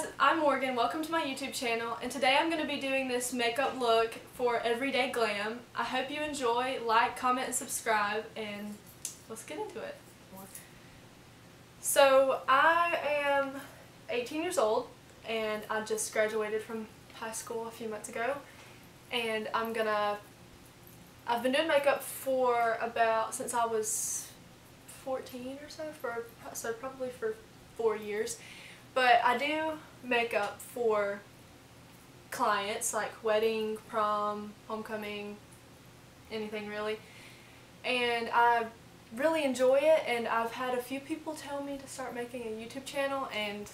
guys, I'm Morgan. Welcome to my YouTube channel, and today I'm going to be doing this makeup look for Everyday Glam. I hope you enjoy. Like, comment, and subscribe, and let's get into it. So I am 18 years old, and I just graduated from high school a few months ago, and I've been doing makeup for since I was 14 or so, probably for 4 years. But I do makeup for clients, like wedding, prom, homecoming, anything really. And I really enjoy it, and I've had a few people tell me to start making a YouTube channel, and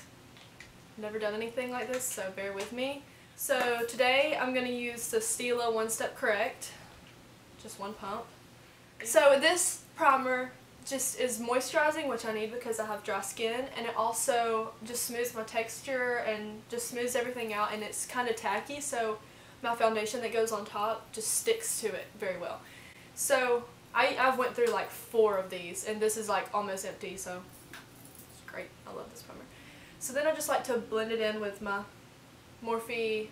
I've never done anything like this, so bear with me. So today I'm going to use the Stila One Step Correct, just one pump. So this primer just is moisturizing, which I need because I have dry skin, and it also just smooths my texture and just smooths everything out, and it's kind of tacky, so my foundation that goes on top just sticks to it very well. So I've went through like 4 of these, and this is like almost empty, so it's great. I love this primer. So then I just like to blend it in with my Morphe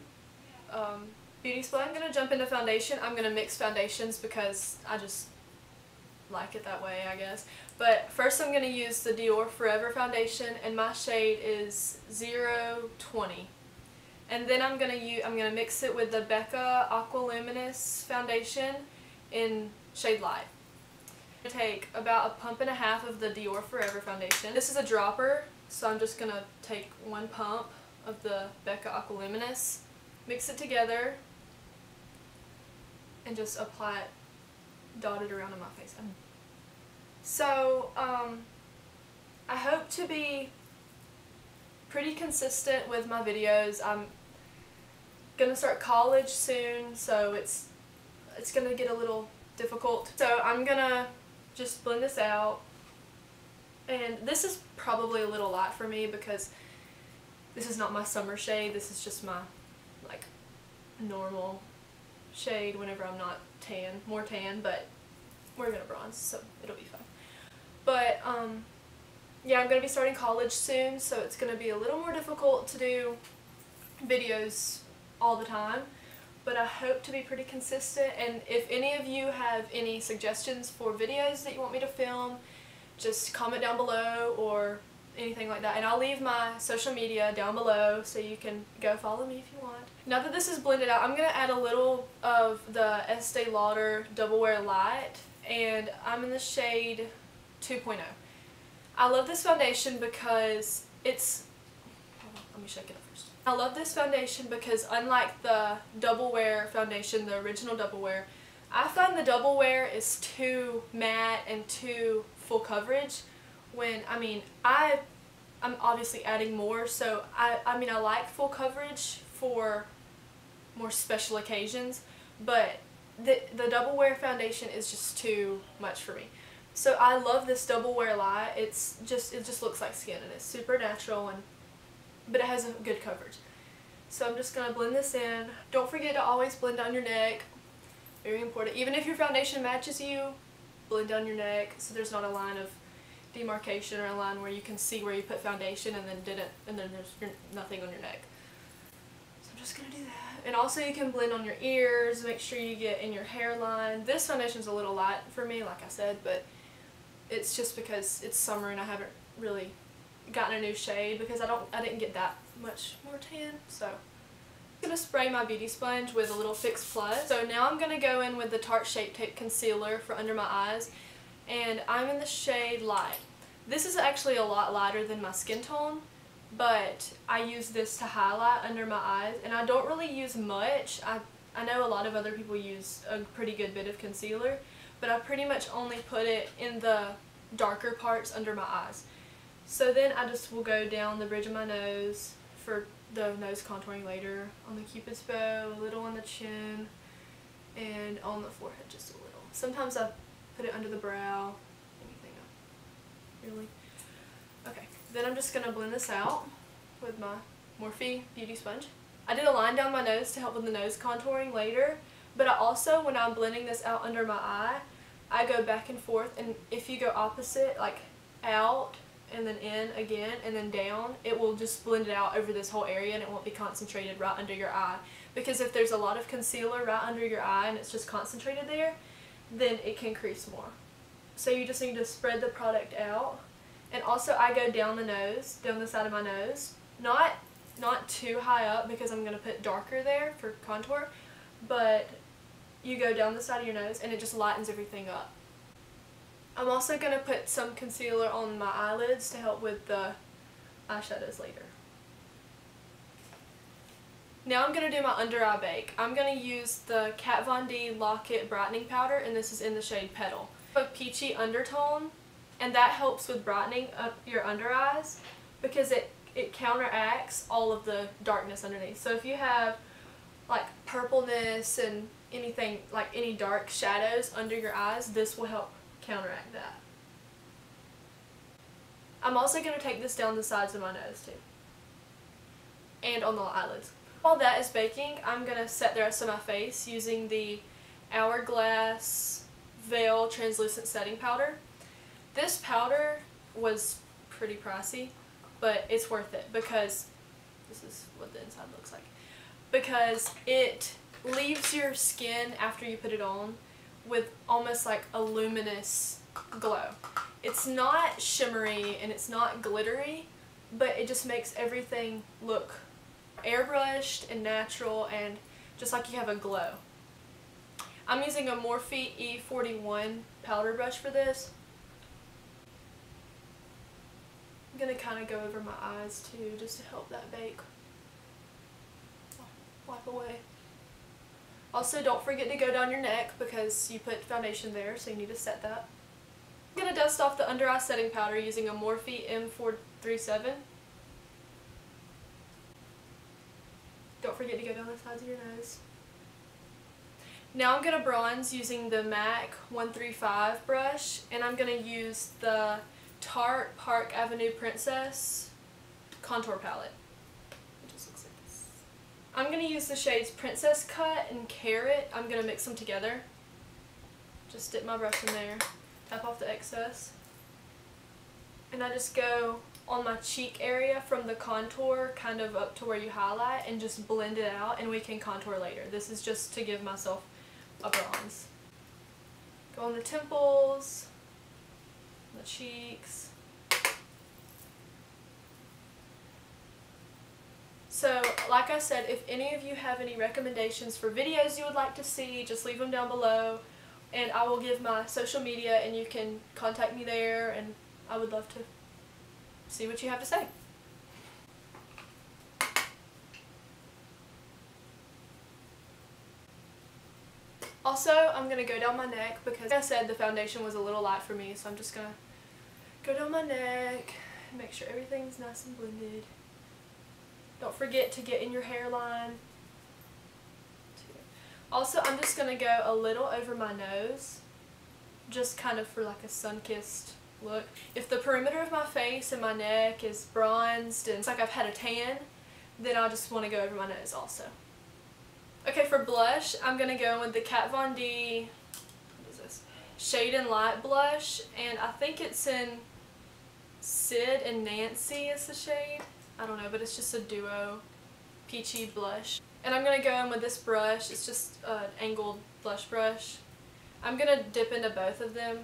beauty spray. I'm going to jump into foundation. I'm going to mix foundations because I just like it that way, I guess. But first I'm going to use the Dior Forever foundation, and my shade is 020. And then I'm going to mix it with the Becca Aqua Luminous foundation in shade Light. I'm going to take about 1.5 pumps of the Dior Forever foundation. This is a dropper, so I'm just going to take 1 pump of the Becca Aqua Luminous, mix it together, and just apply it dotted around on my face. So I hope to be pretty consistent with my videos. I'm gonna start college soon, so it's gonna get a little difficult. So I'm gonna just blend this out, and this is probably a little light for me because this is not my summer shade. This is just my like normal shade whenever I'm not tan, more tan, but we're gonna bronze, so it'll be fine. But yeah, I'm gonna be starting college soon, so it's gonna be a little more difficult to do videos all the time, but I hope to be pretty consistent. And if any of you have any suggestions for videos that you want me to film, just comment down below or anything like that, and I'll leave my social media down below so you can go follow me if you want. Now that this is blended out, I'm going to add a little of the Estee Lauder Double Wear Light, and I'm in the shade 2.0. I love this foundation because it's, hold on, let me shake it up first. I love this foundation because unlike the Double Wear foundation, the original Double Wear, I find the Double Wear is too matte and too full coverage. When, I'm obviously adding more, so I like full coverage for more special occasions, but the Double Wear foundation is just too much for me. So I love this Double Wear Light. It just looks like skin, and it's super natural, but it has a good coverage. So I'm just going to blend this in. Don't forget to always blend down your neck. Very important. Even if your foundation matches you, blend down your neck so there's not a line of demarcation or a line where you can see where you put foundation and then there's nothing on your neck. So I'm just going to do that. And also you can blend on your ears, make sure you get in your hairline. This foundation's a little light for me, like I said, but it's just because it's summer and I haven't really gotten a new shade because I didn't get that much more tan. So I'm going to spray my beauty sponge with a little Fix Plus. So now I'm going to go in with the Tarte Shape Tape Concealer for under my eyes, and I'm in the shade Light. This is actually a lot lighter than my skin tone, but I use this to highlight under my eyes, and I don't really use much. I know a lot of other people use a pretty good bit of concealer, but I pretty much only put it in the darker parts under my eyes. So then I just will go down the bridge of my nose for the nose contouring later, on the Cupid's bow, a little on the chin, and on the forehead just a little. Sometimes I put it under the brow, anything else, really. Okay, then I'm just going to blend this out with my Morphe beauty sponge. I did a line down my nose to help with the nose contouring later, but I also, when I'm blending this out under my eye, I go back and forth, and if you go opposite, like out, and then in again and then down, it will just blend it out over this whole area and it won't be concentrated right under your eye. Because if there's a lot of concealer right under your eye and it's just concentrated there, then it can crease more. So you just need to spread the product out. And also I go down the nose, down the side of my nose. Not too high up because I'm going to put darker there for contour, but you go down the side of your nose and it just lightens everything up. I'm also going to put some concealer on my eyelids to help with the eyeshadows later. Now I'm going to do my under eye bake. I'm going to use the Kat Von D Lock-It Brightening Powder, and this is in the shade Petal. A peachy undertone, and that helps with brightening up your under eyes because it counteracts all of the darkness underneath. So if you have like purpleness and anything, like any dark shadows under your eyes, this will help counteract that. I'm also going to take this down the sides of my nose too, and on the eyelids. While that is baking, I'm going to set the rest of my face using the Hourglass Veil Translucent Setting Powder. This powder was pretty pricey, but it's worth it because this is what the inside looks like. Because it leaves your skin after you put it on with almost like a luminous glow. It's not shimmery and it's not glittery, but it just makes everything look airbrushed and natural and just like you have a glow. I'm using a Morphe E41 powder brush for this. I'm going to kind of go over my eyes too just to help that bake. Wipe away. Also, don't forget to go down your neck because you put foundation there, so you need to set that. I'm going to dust off the under eye setting powder using a Morphe M437. Don't forget to go down the sides of your nose. Now I'm going to bronze using the MAC 135 brush, and I'm going to use the Tarte Park Avenue Princess contour palette. It just looks like this. I'm going to use the shades Princess Cut and Carrot. I'm going to mix them together. Just dip my brush in there, tap off the excess, and I just go on my cheek area from the contour kind of up to where you highlight and just blend it out, and we can contour later. This is just to give myself a bronze. Go on the temples, the cheeks. So, like I said, if any of you have any recommendations for videos you would like to see, just leave them down below, and I will give my social media and you can contact me there, and I would love to see what you have to say. Also, I'm going to go down my neck because, like I said, the foundation was a little light for me, so I'm just going to go down my neck and make sure everything's nice and blended. Don't forget to get in your hairline. Also, I'm just going to go a little over my nose, just kind of for like a sun-kissed look. If the perimeter of my face and my neck is bronzed and it's like I've had a tan, then I just want to go over my nose also. Okay, for blush, I'm going to go with the Kat Von D, what is this, Shade and Light blush, and I think it's in Sid and Nancy is the shade. I don't know, but it's just a duo peachy blush. And I'm going to go in with this brush. It's just an angled blush brush. I'm going to dip into both of them,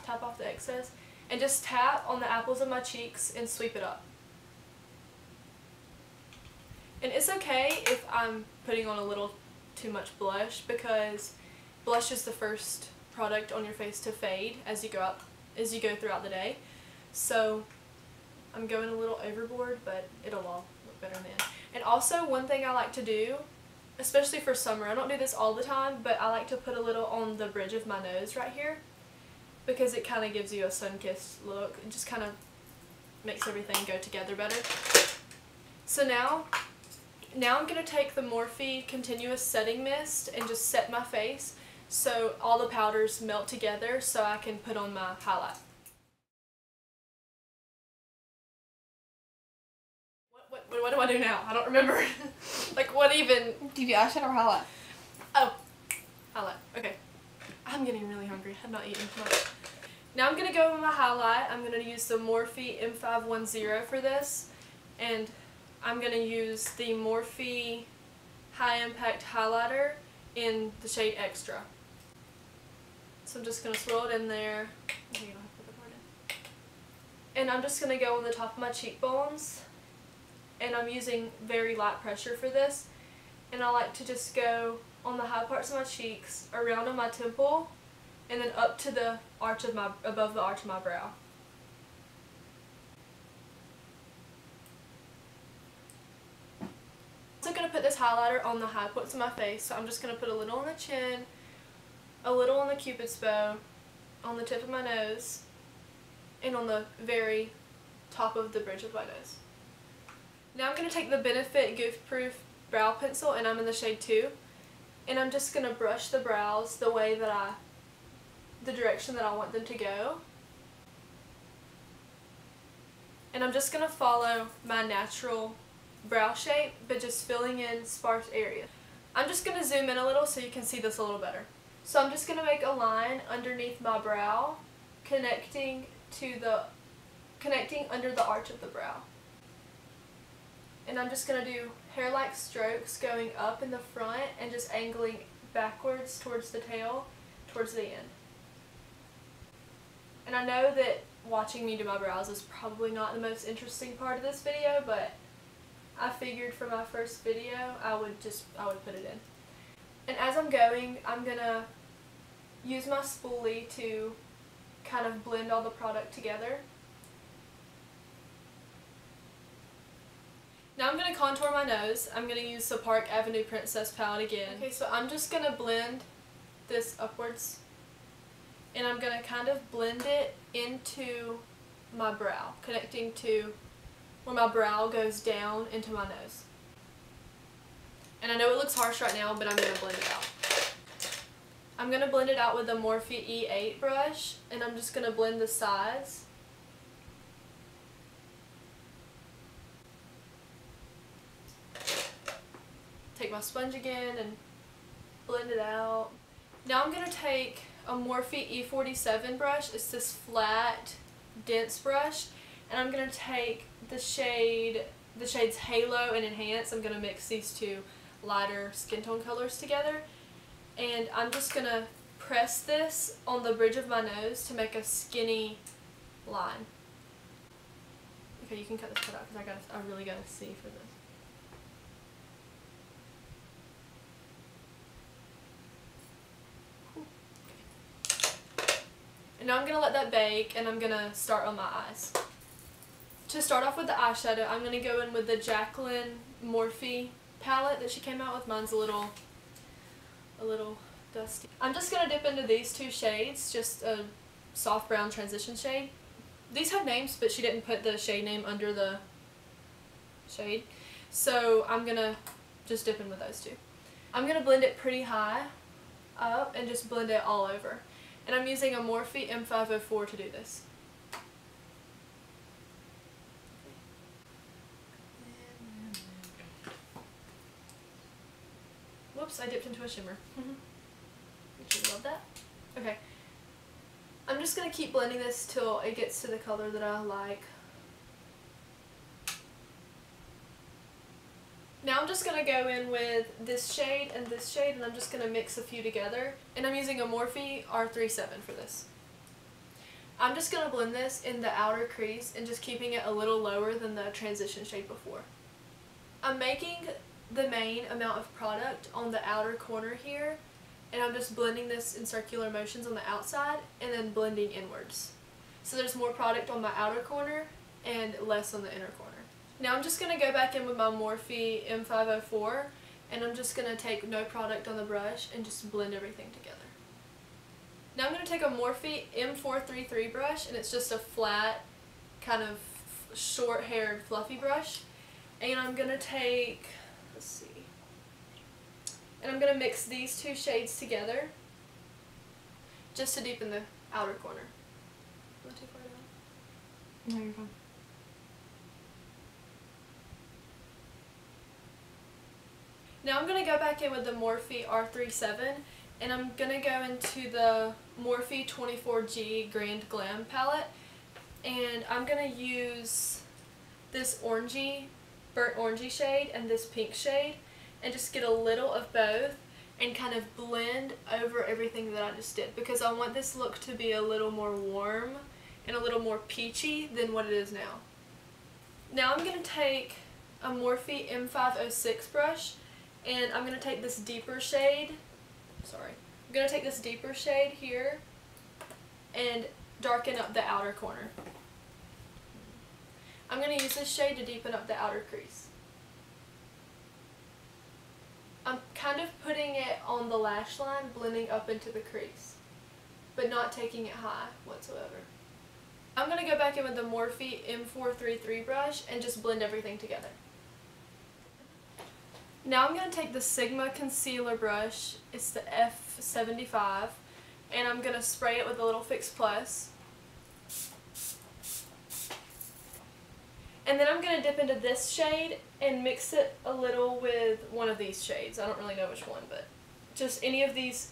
tap off the excess, and just tap on the apples of my cheeks and sweep it up. And it's okay if I'm putting on a little too much blush because blush is the first product on your face to fade as you go throughout the day. So I'm going a little overboard, but it'll all look better then. And also, one thing I like to do, especially for summer, I don't do this all the time, but I like to put a little on the bridge of my nose right here because it kind of gives you a sun-kissed look. It just kind of makes everything go together better. So now I'm going to take the Morphe Continuous Setting Mist and just set my face so all the powders melt together so I can put on my highlight. What do I do now? I don't remember. Like, what even? Do you do eyeshadow or highlight? Oh, highlight. Okay. I'm getting really hungry. I've not eaten much. Now I'm going to go with my highlight. I'm going to use the Morphe M510 for this, and I'm going to use the Morphe High Impact Highlighter in the shade Extra. So I'm just going to swirl it in there. And I'm just going to go on the top of my cheekbones, and I'm using very light pressure for this, and I like to just go on the high parts of my cheeks, around on my temple, and then up to the arch of above the arch of my brow. I'm also going to put this highlighter on the high points of my face, so I'm just going to put a little on the chin, a little on the cupid's bow, on the tip of my nose, and on the very top of the bridge of my nose. Now I'm going to take the Benefit Goof Proof Brow Pencil, and I'm in the shade 2, and I'm just going to brush the brows the way that the direction that I want them to go. And I'm just going to follow my natural brow shape, but just filling in sparse areas. I'm just going to zoom in a little so you can see this a little better. So I'm just going to make a line underneath my brow, connecting under the arch of the brow. And I'm just going to do hair-like strokes going up in the front and just angling backwards towards the tail, towards the end. And I know that watching me do my brows is probably not the most interesting part of this video, but I figured for my first video I would put it in. And as I'm going, I'm going to use my spoolie to kind of blend all the product together. Now I'm going to contour my nose. I'm going to use the Park Avenue Princess palette again. Okay, so I'm just going to blend this upwards, and I'm going to kind of blend it into my brow, connecting to where my brow goes down into my nose. And I know it looks harsh right now, but I'm going to blend it out. I'm going to blend it out with the Morphe E8 brush, and I'm just going to blend the sides. Take my sponge again and blend it out. Now I'm going to take a Morphe E47 brush. It's this flat, dense brush, and I'm going to take the shades Halo and Enhance. I'm going to mix these two lighter skin tone colors together, and I'm just going to press this on the bridge of my nose to make a skinny line. Okay, you can cut this part out because I really gotta see for this. And now I'm going to let that bake, and I'm going to start on my eyes. To start off with the eyeshadow, I'm going to go in with the Jacqueline Morphe palette that she came out with. Mine's a little dusty. I'm just going to dip into these two shades, just a soft brown transition shade. These have names, but she didn't put the shade name under the shade. So I'm going to just dip in with those two. I'm going to blend it pretty high up and just blend it all over. And I'm using a Morphe M504 to do this. Whoops, I dipped into a shimmer. You love that? Okay. I'm just going to keep blending this till it gets to the color that I like. Now I'm just going to go in with this shade, and I'm just going to mix a few together. And I'm using a Morphe R37 for this. I'm just going to blend this in the outer crease and just keeping it a little lower than the transition shade before. I'm making the main amount of product on the outer corner here, and I'm just blending this in circular motions on the outside and then blending inwards. So there's more product on my outer corner and less on the inner corner. Now I'm just going to go back in with my Morphe M504, and I'm just going to take no product on the brush and just blend everything together. Now I'm going to take a Morphe M433 brush, and it's just a flat, kind of short-haired fluffy brush. And I'm going to take, let's see, and I'm going to mix these two shades together just to deepen the outer corner. Am I too far down? No, you're fine. Now I'm going to go back in with the Morphe R37, And I'm going to go into the Morphe 24G Grand Glam palette. And I'm going to use this orangey, burnt orangey shade and this pink shade. And just get a little of both and kind of blend over everything that I just did. Because I want this look to be a little more warm and a little more peachy than what it is now. Now I'm going to take a Morphe M506 brush. And I'm going to take this deeper shade. I'm going to take this deeper shade here and darken up the outer corner. I'm going to use this shade to deepen up the outer crease. I'm kind of putting it on the lash line, blending up into the crease, but not taking it high whatsoever. I'm going to go back in with the Morphe M433 brush and just blend everything together. Now I'm going to take the Sigma concealer brush, it's the F75, and I'm going to spray it with a little Fix Plus. And then I'm going to dip into this shade and mix it a little with one of these shades. I don't really know which one, but just any of these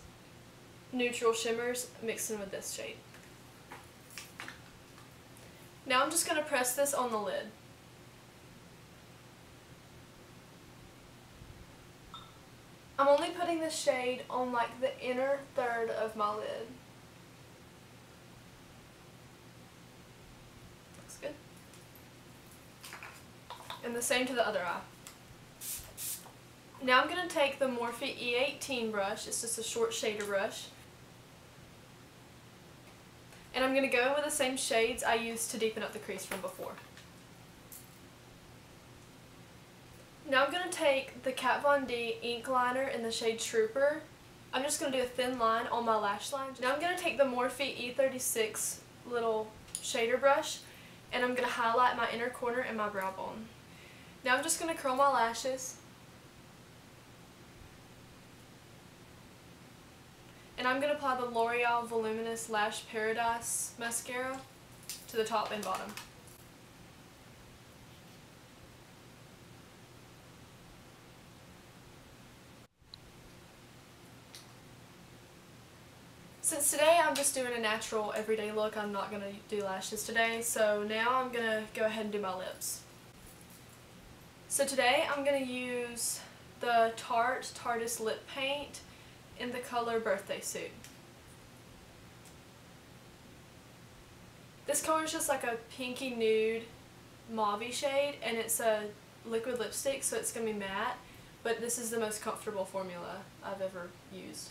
neutral shimmers mixed in with this shade. Now I'm just going to press this on the lid. I'm only putting this shade on like the inner third of my lid. Looks good. And the same to the other eye. Now I'm going to take the Morphe E18 brush, it's just a short shader brush. And I'm going to go in with the same shades I used to deepen up the crease from before. Now I'm going to take the Kat Von D ink liner in the shade Trooper. I'm just going to do a thin line on my lash line. Now I'm going to take the Morphe E36 little shader brush and I'm going to highlight my inner corner and my brow bone. Now I'm just going to curl my lashes. And I'm going to apply the L'Oreal Voluminous Lash Paradise mascara to the top and bottom. Since today I'm just doing a natural everyday look, I'm not going to do lashes today, so now I'm going to go ahead and do my lips. So today I'm going to use the Tarte Tarteist Lip Paint in the color Birthday Suit. This color is just like a pinky nude mauve-y shade, and it's a liquid lipstick, so it's going to be matte, but this is the most comfortable formula I've ever used.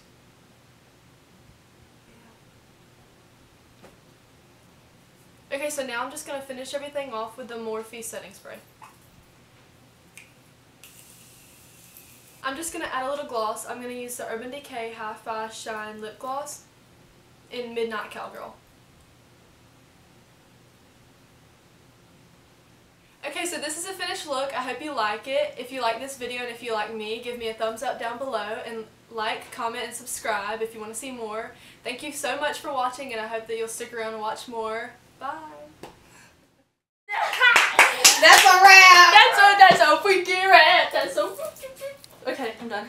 Okay, so now I'm just going to finish everything off with the Morphe setting spray. I'm just going to add a little gloss. I'm going to use the Urban Decay Hi-Fi Shine Lip Gloss in Midnight Cowgirl. Okay, so this is a finished look. I hope you like it. If you like this video and if you like me, give me a thumbs up down below and like, comment, and subscribe if you want to see more. Thank you so much for watching, and I hope that you'll stick around and watch more. Bye. That's a wrap. That's a freaking rat. That's so freaking. Okay, I'm done.